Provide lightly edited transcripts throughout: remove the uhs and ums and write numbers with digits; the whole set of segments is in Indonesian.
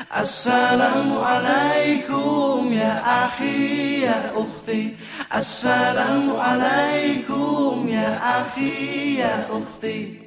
Assalamualaikum ya akhi ya ukhti. Assalamualaikum ya akhi ya ukhti.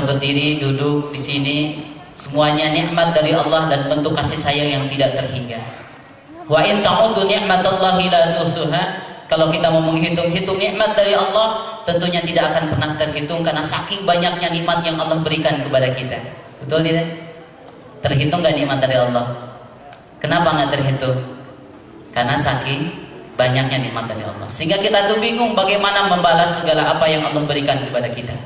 Berdiri, duduk di sini, semuanya nikmat dari Allah dan bentuk kasih sayang yang tidak terhingga. Wa in ta'uddu ni'matallahi la tuhsuha. Kalau kita mau menghitung-hitung nikmat dari Allah, tentunya tidak akan pernah terhitung karena saking banyaknya nikmat yang Allah berikan kepada kita. Betul tidak? Terhitung gak nikmat dari Allah? Kenapa nggak terhitung? Karena saking banyaknya nikmat dari Allah. Sehingga kita tuh bingung bagaimana membalas segala apa yang Allah berikan kepada kita.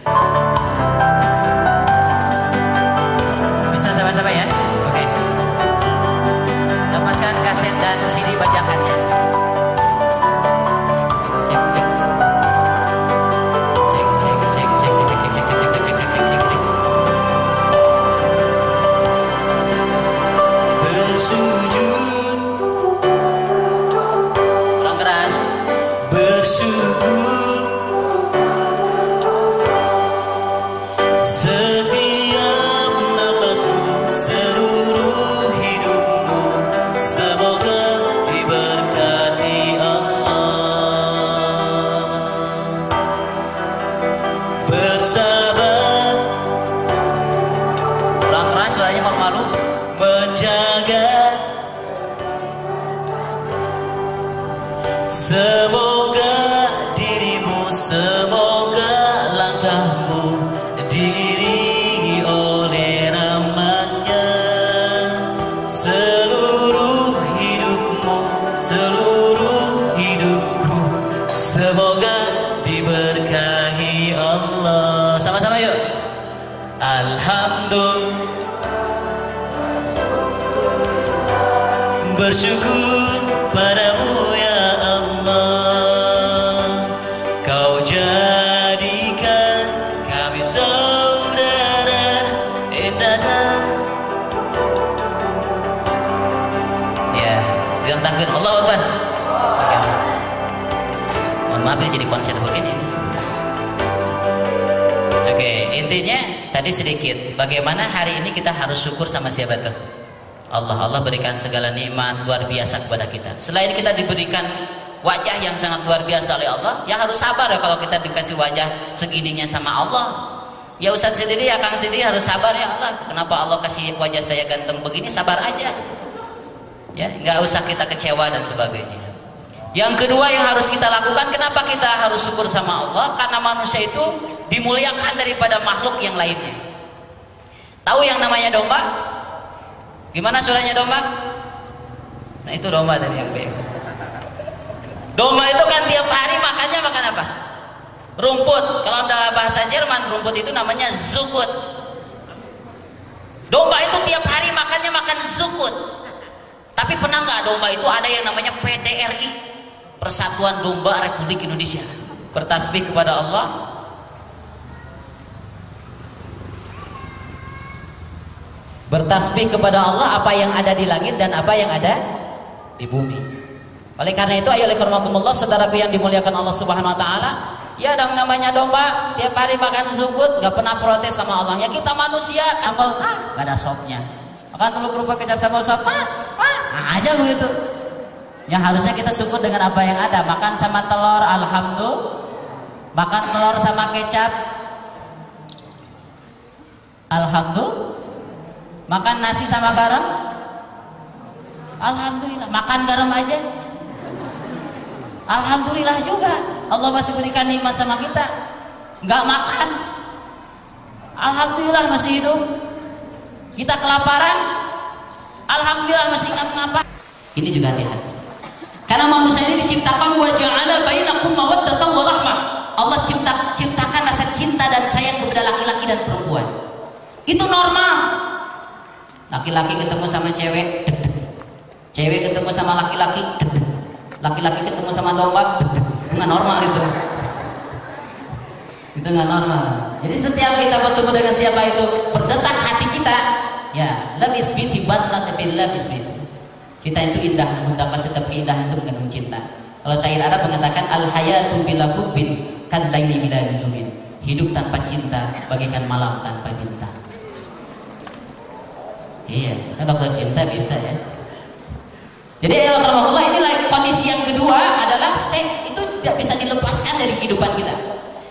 Sama-sama ya, oke. Dapatkan kaset dan CD bacakannya. Cek. Bersujud, Kurang keras. bersyukur, setiap nafasku, seluruh hidupmu, semoga diberkati Allah. Bersabar, Kurang keras, soalnya malu-malu. menjaga, semoga dirimu, semoga langkahmu diiringi oleh rahmatnya. Seluruh hidupmu, seluruh hidupku, semoga diberkahi Allah. Sama-sama yuk. Alhamdulillah, bersyukur padamu ya Allah, kau jadikan kami saudara indah. Ya, yang takbir Allahu Akbar. Oke. Mohon maaf ini jadi konser begini. Oke, intinya tadi sedikit bagaimana hari ini kita harus syukur sama siapa tuh? Allah berikan segala nikmat luar biasa kepada kita. Selain kita diberikan wajah yang sangat luar biasa oleh Allah, ya harus sabar ya kalau kita dikasih wajah segininya sama Allah. Ya Ustaz sendiri, ya Kang sendiri harus sabar ya Allah. Kenapa Allah kasih wajah saya ganteng begini? Sabar aja. Ya, nggak usah kita kecewa dan sebagainya. Yang kedua yang harus kita lakukan, kenapa kita harus syukur sama Allah? Karena manusia itu dimuliakan daripada makhluk yang lainnya. Tahu yang namanya domba? Gimana suaranya domba? Nah itu domba dari yang B. Domba itu kan tiap hari makannya makan apa? Rumput. Kalau dalam bahasa Jerman rumput itu namanya zukut. Domba itu tiap hari makannya makan zukut. Tapi pernah nggak domba itu ada yang namanya PDRI, Persatuan Domba Republik Indonesia, bertasbih kepada Allah. Bertasbih kepada Allah apa yang ada di langit dan apa yang ada di bumi. Oleh karena itu, ayo lekor-makumullah, saudaraku yang dimuliakan Allah Subhanahu Wa Taala, ya dong, namanya domba tiap hari makan zugut, nggak pernah protes sama Allah. Ya kita manusia, kalau nggak ada sopnya, makan telur kerupuk kecap sama sop, aja begitu. Yang harusnya kita syukur dengan apa yang ada. Makan sama telur, alhamdulillah. Makan telur sama kecap, alhamdulillah. Makan nasi sama garam, alhamdulillah. Makan garam aja, alhamdulillah juga. Allah masih berikan nikmat sama kita. Nggak makan, alhamdulillah masih hidup. Kita kelaparan, alhamdulillah masih ingat ngapa. Ini juga lihat, karena manusia ini diciptakan wa ja'ala bainakum mawaddatan wa rahmah. Allah ciptakan rasa cinta dan sayang kepada laki-laki dan perempuan. Itu normal. Laki-laki ketemu sama cewek, cewek ketemu sama laki-laki, laki-laki ketemu sama domba, nggak normal itu. Itu nggak normal. Jadi setiap kita bertemu dengan siapa itu berdetak hati kita. Ya, labis binti batna tapi labis binti. Kita itu indah, mengundang setiap keindahan itu mengandung cinta. Kalau syair Arab mengatakan al hayatu bila hubbin kan laili bila nujumin. Hidup tanpa cinta bagaikan malam tanpa bintang. Iya, kan dokter cinta bisa ya. Jadi Allah, ini kondisi yang kedua adalah seks itu tidak bisa dilepaskan dari kehidupan kita.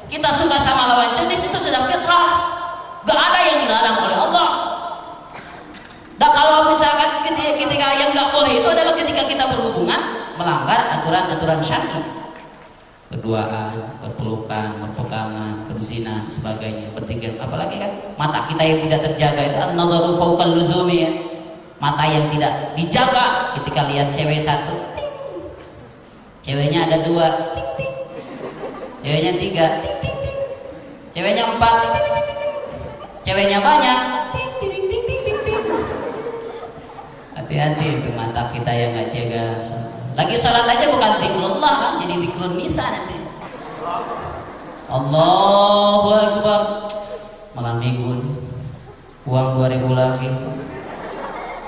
Kita suka sama lawan jenis itu sudah fitrah, gak ada yang dilarang oleh Allah. Dan kalau misalkan ketika yang gak boleh itu adalah ketika kita berhubungan melanggar aturan-aturan syar'i, berduaan, berpelukan, berpegangan, berzina, sebagainya, bertiga. Apalagi kan mata kita yang tidak terjaga itu an-nadharu fawqal luzumi ya. Mata yang tidak dijaga ketika lihat cewek satu, ceweknya ada dua, ceweknya tiga, ceweknya empat, ceweknya banyak. Hati-hati itu mata kita yang nggak jaga. Lagi sholat aja bukan zikrullah kan, jadi zikrun nisa nanti. Allahu Akbar, malam minggu uang 2000 lagi,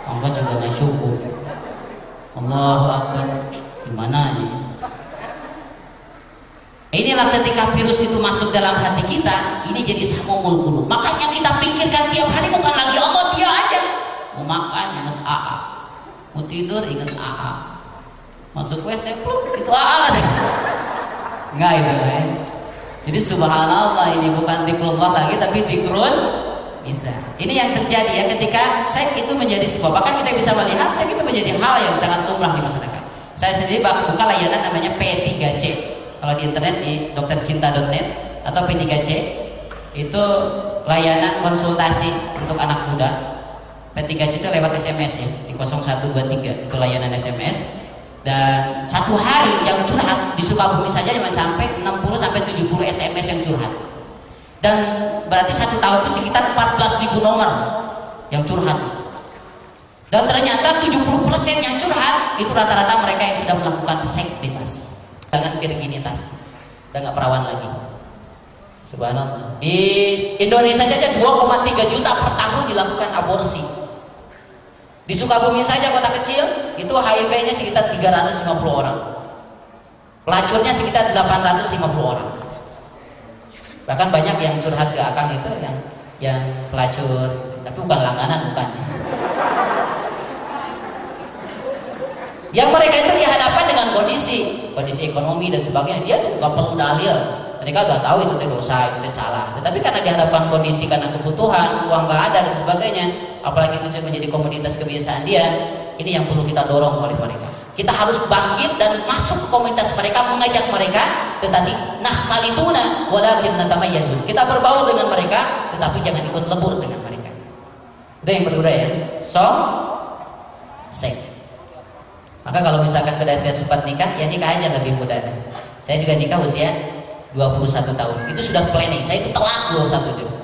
ongkos juga nggak cukup. Allahu Akbar, gimana ini? Inilah ketika virus itu masuk dalam hati kita, ini jadi samumul qulub. Makanya kita pikirkan tiap hari bukan lagi Allah, dia aja. Mau makan ingat AA, mau tidur ingat AA, masuk WC itu AA. Enggak itu kan? Jadi subhanallah, ini bukan zikrullah lagi tapi zikrun bisa. Ini yang terjadi ya ketika seks itu menjadi sebuah, bahkan kita bisa melihat seks itu menjadi hal yang sangat lumrah di masyarakat. Saya sendiri buka layanan namanya P3C. Kalau di internet di doktercinta.net atau P3C itu layanan konsultasi untuk anak muda. P3C itu lewat SMS ya, di 0123 itu layanan SMS. Dan satu hari yang curhat di Sukabumi saja cuma sampai 60 sampai 70 SMS yang curhat. Dan berarti satu tahun itu sekitar 14.000 nomor yang curhat. Dan ternyata 70% yang curhat itu rata-rata mereka yang sudah melakukan seks bebas dengan virginitas, udah nggak perawan lagi. Subhanallah. Di Indonesia saja 2,3 juta per tahun dilakukan aborsi. Di Sukabumi saja kota kecil itu HIV-nya sekitar 350 orang, pelacurnya sekitar 850 orang. Bahkan banyak yang curhat ke akang itu yang pelacur, tapi bukan langganan, bukan. Yang mereka itu dihadapkan dengan kondisi ekonomi dan sebagainya, dia tuh nggak perlu dalil. Mereka udah tahu itu dosa, itu salah. Tetapi karena dihadapkan kondisi karena kebutuhan, uang nggak ada dan sebagainya, apalagi itu menjadi komoditas kebiasaan dia, ini yang perlu kita dorong oleh mereka. Kita harus bangkit dan masuk ke komunitas mereka, mengajak mereka, tetapi nahtalituna walakin natamayyazun. Kita berbaur dengan mereka, tetapi jangan ikut lebur dengan mereka. Itu yang kedua ya. Seks. Maka kalau misalkan sudah sempat nikah, ya nikah aja lebih mudah. Saya juga nikah usia 21 tahun. Itu sudah planning. Saya itu telat 21 tahun.